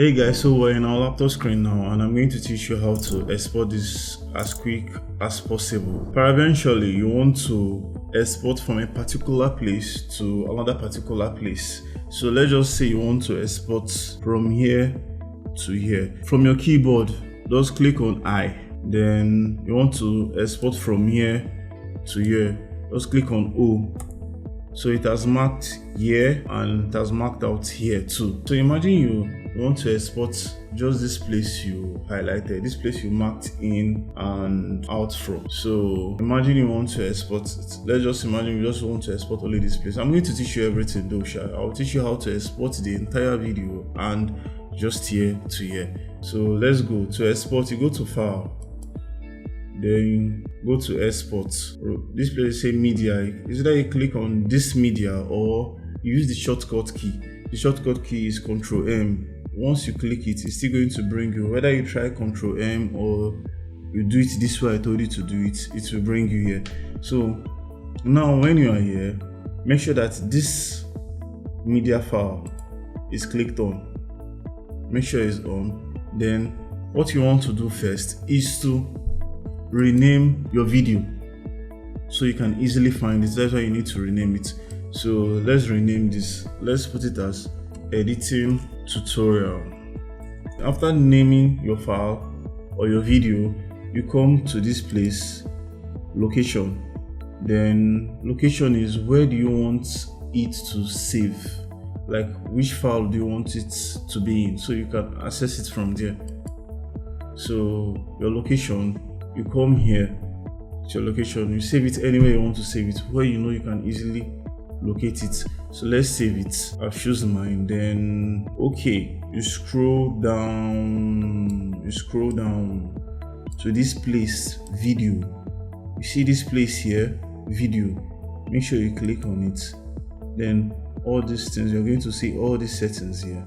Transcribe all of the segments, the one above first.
Hey guys, so we're in our laptop screen now and I'm going to teach you how to export this as quick as possible. Eventually, you want to export from a particular place to another particular place. So let's just say you want to export from here to here. From your keyboard, just click on I. Then you want to export from here to here. Just click on O. So it has marked here and it has marked out here too. So imagine you want to export just this place you highlighted, this place you marked in and out from. So imagine you want to export it. Let's just imagine you just want to export only this place. I'm going to teach you everything though. I'll teach you how to export the entire video and just here to here. So let's go to export. You go to file, then go to export. This place say media. Is either you click on this media or you use the shortcut key. The shortcut key is Ctrl M. Once you click it, it's still going to bring you, whether you try Ctrl M or you do it this way I told you to do it, it will bring you here. So now when you are here, make sure that this media file is clicked on. Make sure it's on. Then what you want to do first is to rename your video so you can easily find it. That's why you need to rename it. So let's rename this. Let's put it as editing tutorial. After naming your file or your video, you come to this place, location. Then location is where do you want it to save, like which file do you want it to be in, so you can access it from there. So your location, you come here to your location, you save it anywhere you want to save it, where you know you can easily locate it. So let's save it. I'll choose mine. Then okay, you scroll down to this place, video. You see this place here, video. Make sure you click on it. Then all these things, you're going to see all these settings here.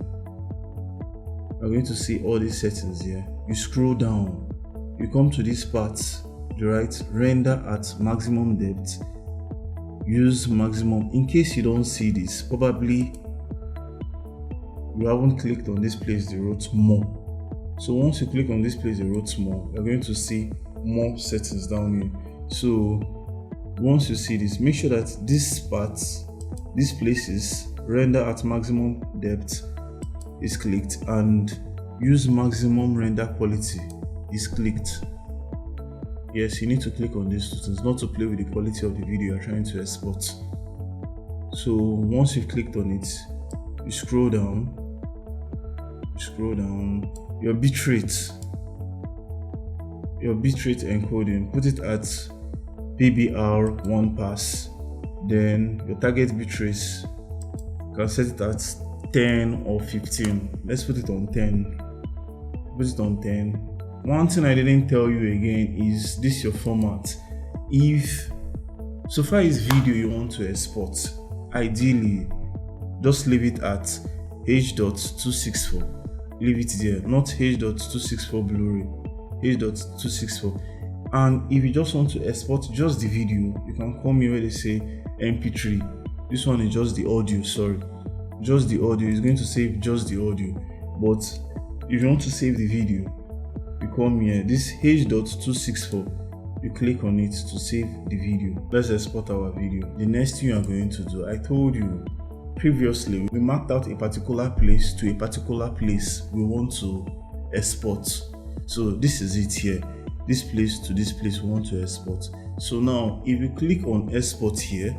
You're going to see all these settings here. You scroll down, you come to this part, the right, render at maximum depth. Use maximum. In case you don't see this, probably you haven't clicked on this place they wrote more. So once you click on this place they wrote more, you're going to see more settings down here. So once you see this, make sure that this part, these places, render at maximum depth is clicked and use maximum render quality is clicked. Yes, you need to click on these two things, not to play with the quality of the video you're trying to export. So once you've clicked on it, you scroll down, your bitrate encoding, put it at PBR 1 pass. Then your target bitrate, you can set it at 10 or 15. Let's put it on 10. Put it on 10. One thing I didn't tell you again is this your format. If so far is video you want to export, ideally just leave it at H.264. Leave it there, not H.264 Blu-ray, H.264. And if you just want to export just the video, you can come here where they say MP3. This one is just the audio, just the audio. It's going to save just the audio. But if you want to save the video, you come here, this H.264, you click on it to save the video. Let's export our video. The next thing you are going to do, I told you previously, we marked out a particular place to a particular place we want to export. So this is it here, this place to this place we want to export. So now if you click on export here,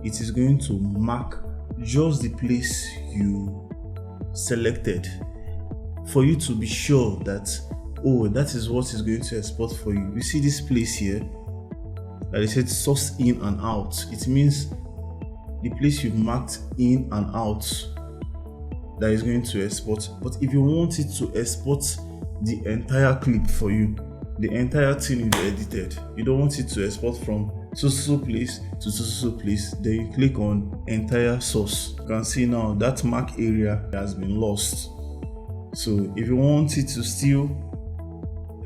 it is going to mark just the place you selected for you to be sure that, oh, that is what is going to export for you. You see this place here that it said source in and out. It means the place you've marked in and out that is going to export. But if you want it to export the entire clip for you, the entire thing you edited, you don't want it to export from so place to so place, then you click on entire source. You can see now that mark area has been lost. So if you want it to still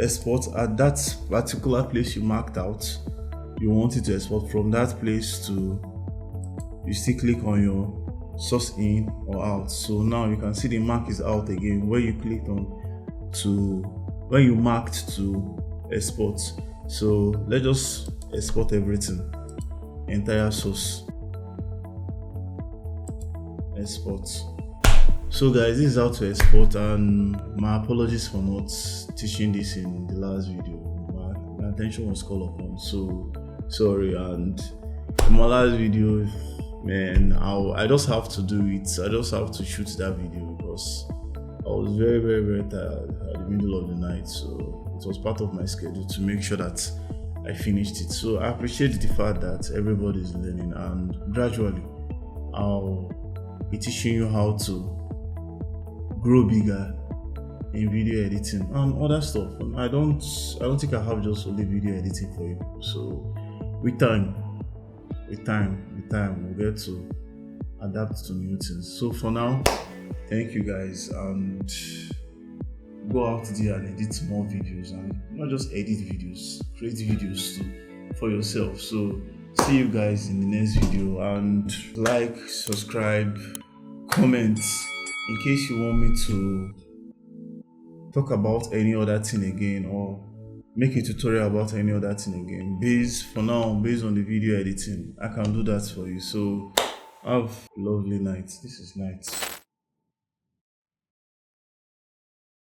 export at that particular place you marked out, you want it to export from that place to, you still click on your source in or out. So now you can see the mark is out again where you clicked on to, where you marked to export. So let's just export everything, entire source, export. So guys, this is how to export, and my apologies for not teaching this in the last video. My attention was called upon, so sorry. And in my last video, man, I just have to do it. I just have to shoot that video because I was very tired at the middle of the night, so it was part of my schedule to make sure that I finished it. So I appreciate the fact that everybody is learning, and gradually I'll be teaching you how to grow bigger in video editing and other stuff. And I don't think I have just only video editing for you. So with time we'll get to adapt to new things. So for now, thank you guys, and go out there and edit more videos, and not just edit videos, create videos too for yourself. So see you guys in the next video, and like, subscribe, comment in case you want me to talk about any other thing again, or make a tutorial about any other thing again. Based on the video editing, I can do that for you. So have a lovely night. This is night.